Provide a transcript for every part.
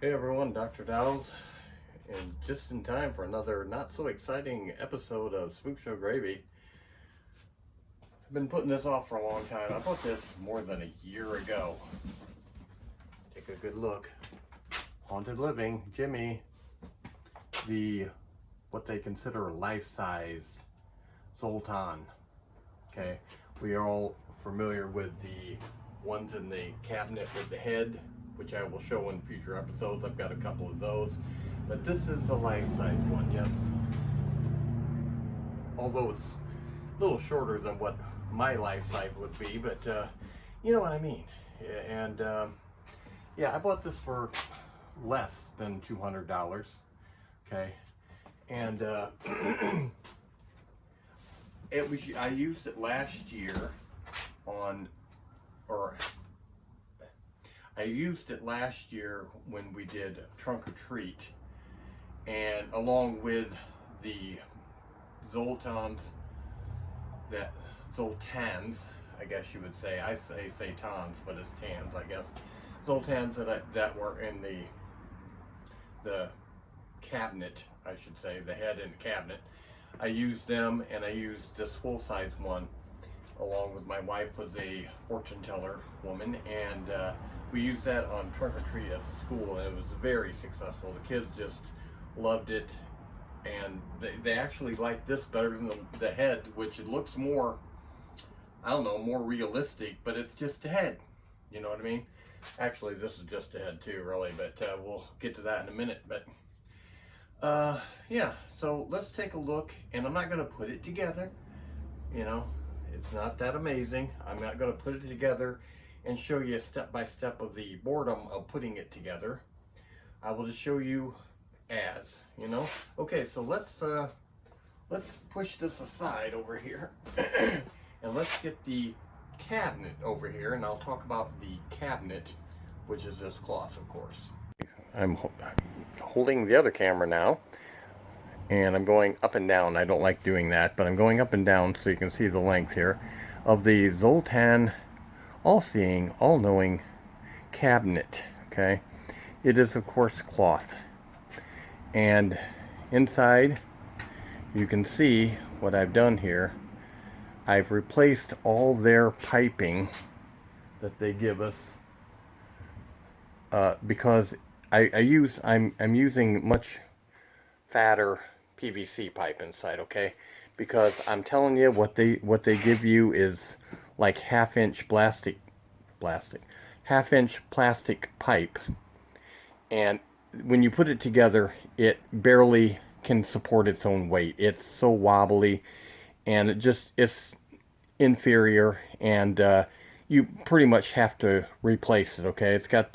Hey everyone, Dr.Dollz, and just in time for another not so exciting episode of SpookShow Gravy. I've been putting this off for a long time. I bought this more than a year ago. Take a good look. Haunted Living, Gemmy, what they consider life-sized Zoltan. Okay, we are all familiar with the ones in the cabinet with the head, which I will show in future episodes. I've got a couple of those, but this is a life-size one, yes. Although it's a little shorter than what my life size would be, but you know what I mean. And yeah, I bought this for less than $200. Okay, and I used it last year I used it last year when we did Trunk or Treat, and along with the Zoltans, Zoltans, I guess you would say. I say tons, but it's tans, I guess. Zoltans that were in the cabinet, I should say, the head in the cabinet. I used them, and I used this full-size one along with my wife, was a fortune teller woman, and we used that on Trunk or Treat at the school, and it was very successful. The kids just loved it, and they actually liked this better than the head, which it looks more, I don't know, more realistic, but it's just a head. You know what I mean? Actually, this is just a head too, really, but we'll get to that in a minute. But yeah, so let's take a look, and I'm not going to put it together. You know, it's not that amazing. I'm not going to put it together and show you step by step of the boredom of putting it together. I will just show you as, you know. Okay, so let's push this aside over here and let's get the cabinet over here, and I'll talk about the cabinet, which is this cloth, of course. I'm holding the other camera now, and I'm going up and down. I don't like doing that, but I'm going up and down so you can see the length here of the Zoltan all-seeing, all-knowing cabinet. Okay, it is of course cloth, and inside you can see what I've done here. I've replaced all their piping that they give us because I'm using much fatter PVC pipe inside. Okay, because I'm telling you, what they give you is like half-inch plastic pipe, and when you put it together, it barely can support its own weight. It's so wobbly, and it's inferior, and you pretty much have to replace it. Okay, it's got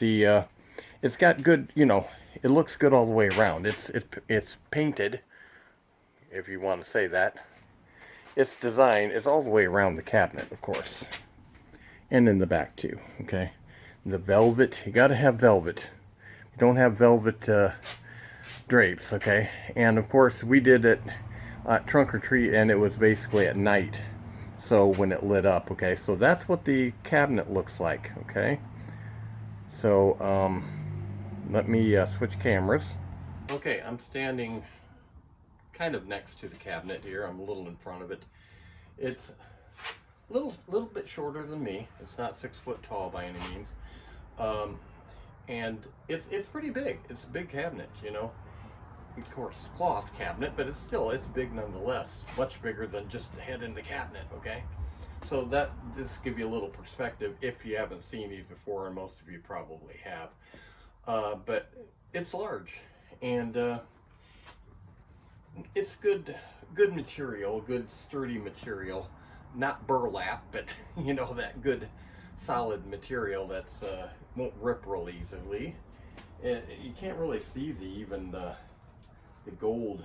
good, you know, it looks good all the way around. It's painted, if you want to say that. Its design is all the way around the cabinet, of course, and in the back too. Okay, the velvet, you got to have velvet. You don't have velvet drapes. Okay, and of course we did it Trunk or Treat, and it was basically at night, so when it lit up. Okay, so that's what the cabinet looks like. Okay, so let me switch cameras. Okay, I'm standing kind of next to the cabinet here. I'm a little in front of it. It's a little bit shorter than me. It's not 6 foot tall by any means, and it's pretty big. It's a big cabinet, you know. Of course, cloth cabinet, but it's big nonetheless. Much bigger than just the head in the cabinet. Okay, so this give you a little perspective if you haven't seen these before, and most of you probably have. But it's large, and it's good material, good sturdy material, not burlap, but you know, that good solid material that's won't rip real easily. You can't really see even the gold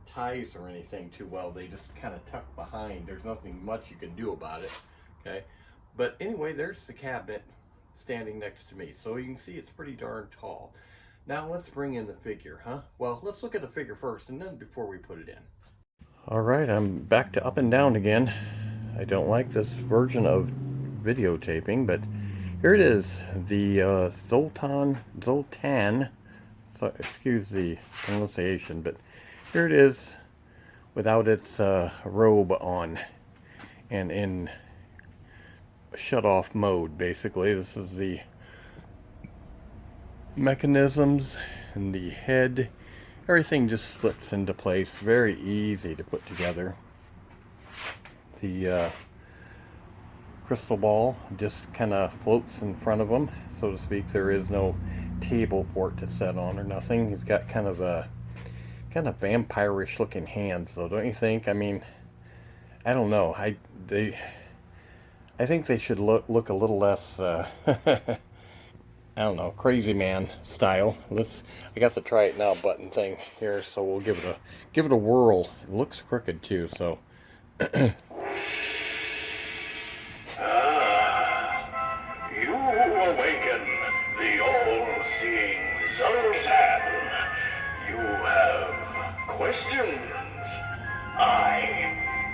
ties or anything too well. They just kind of tuck behind. There's nothing much you can do about it. Okay, but anyway, there's the cabinet standing next to me, so you can see it's pretty darn tall. Now let's bring in the figure, huh? Well, let's look at the figure first, and then before we put it in. All right, I'm back to up and down again. I don't like this version of videotaping, but Here it is, the Zoltan, so excuse the pronunciation, but here it is without its robe on and in shut-off mode, basically. This is the mechanisms and the head. Everything just slips into place. Very easy to put together. The crystal ball just kind of floats in front of him, so to speak. There is no table for it to set on or nothing. He's got kind of vampirish looking hands, though, don't you think? I mean, I don't know. I think they should look a little less I don't know, crazy man style. I got the try it now button thing here, so we'll give it a whirl. It looks crooked too, so You awaken the all-seeing Zoltan. You have questions. I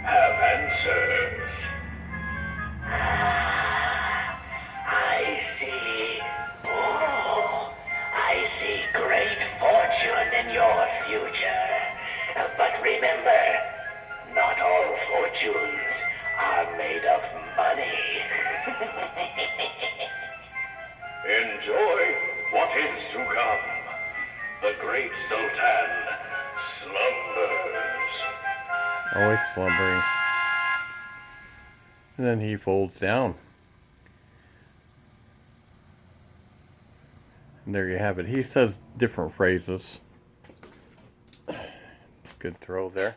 have answers. I see. Oh, I see great fortune in your future. But remember, not all fortunes are made of money. Enjoy what is to come. The great Zoltan slumbers. always slumbering. And then he folds down. And there you have it. He says different phrases. Good throw there.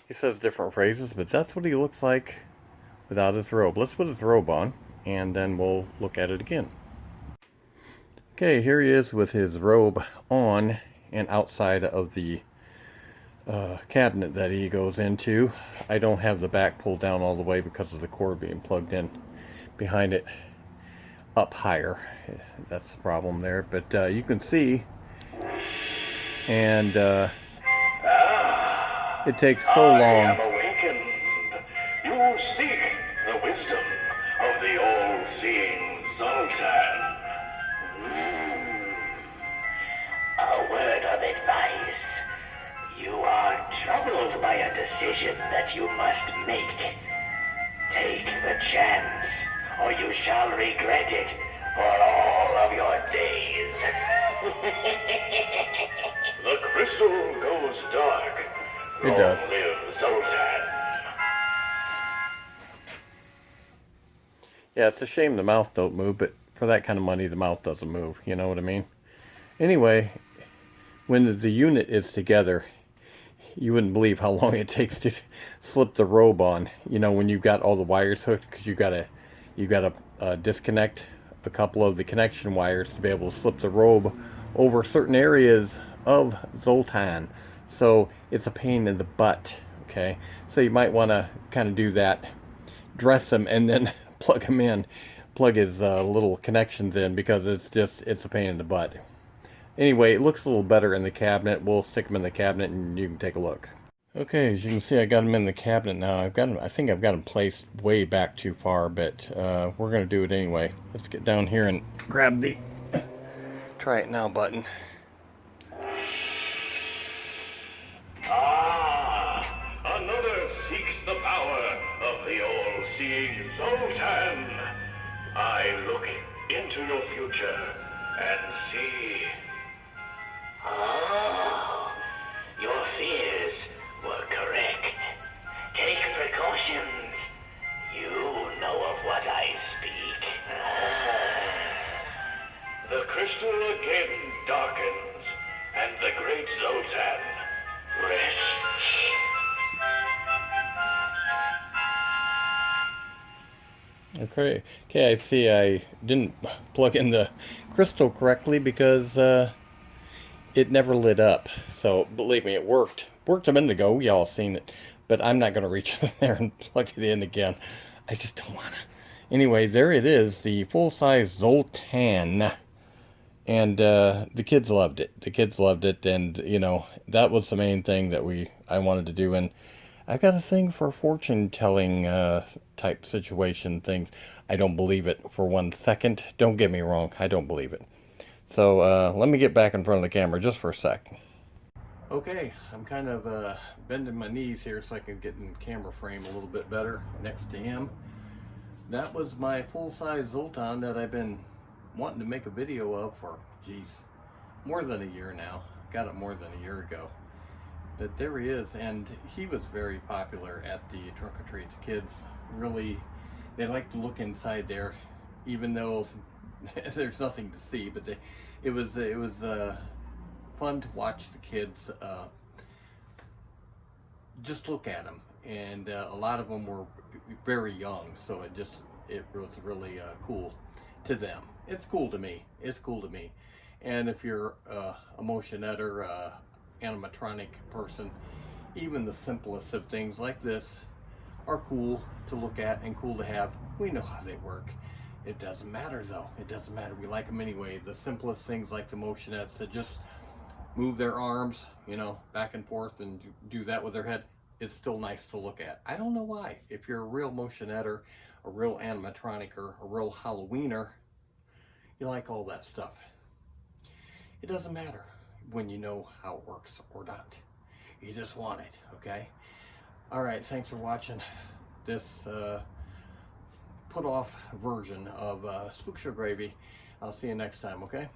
He says different phrases, but that's what he looks like without his robe. Let's put his robe on, and then we'll look at it again. Okay, here he is with his robe on and outside of the cabinet that he goes into. I don't have the back pulled down all the way because of the cord being plugged in behind it up higher. That's the problem there, but you can see, and it takes so long. I am awakened. You seek the wisdom of the all-seeing Zoltan. A word of advice. You are troubled by a decision that you must make. Take the chance, or you shall regret it for all of your days. The crystal goes dark. It does. Long live Zoltan. Yeah, it's a shame the mouth don't move, but for that kind of money, the mouth doesn't move. You know what I mean? Anyway, when the unit is together, you wouldn't believe how long it takes to slip the robe on. You know, when you've got all the wires hooked, because you gotta disconnect a couple of the connection wires to be able to slip the robe over certain areas of Zoltan. So it's a pain in the butt. Okay, so you might want to kind of do that, dress him, and then plug him in, plug his little connections in, because it's a pain in the butt. Anyway, it looks a little better in the cabinet. We'll stick them in the cabinet and you can take a look. Okay, as you can see, I got them in the cabinet now. I think I've got them placed way back too far, but we're going to do it anyway. Let's get down here and grab the try it now button. Another seeks the power of the all-seeing Zoltan. I look into your future and see. Oh, your fears were correct. Take precautions. You know of what I speak. The crystal again darkens, and the great Zoltan rests. Okay, I see I didn't plug in the crystal correctly because it never lit up. So believe me, it worked. Worked a minute ago. Y'all seen it. But I'm not going to reach in there and plug it in again. I just don't want to. Anyway, there it is, the full-size Zoltan. And the kids loved it. The kids loved it, and you know, that was the main thing that I wanted to do. And I've got a thing for fortune telling type situation things. I don't believe it for 1 second. Don't get me wrong, I don't believe it. So let me get back in front of the camera just for a sec. Okay, I'm kind of bending my knees here so I can get in camera frame a little bit better next to him. That was my full-size Zoltan that I've been wanting to make a video of for, geez, more than a year now. Got it more than a year ago. But there he is, and he was very popular at the trunk or treats. Kids really, they like to look inside there, even though there's nothing to see. But it was fun to watch the kids just look at them, and a lot of them were very young, so it was really cool to them. It's cool to me. It's cool to me. And if you're a motionette or animatronic person, even the simplest of things like this are cool to look at and cool to have. We know how they work. It doesn't matter though. It doesn't matter. We like them anyway. The simplest things like the motionettes that just move their arms, you know, back and forth and do that with their head, it's still nice to look at. I don't know why. If you're a real motionette or a real animatronic or a real Halloweener, you like all that stuff. It doesn't matter when you know how it works or not. You just want it, okay? All right, thanks for watching this put off version of SpookShow Gravy. I'll see you next time, okay?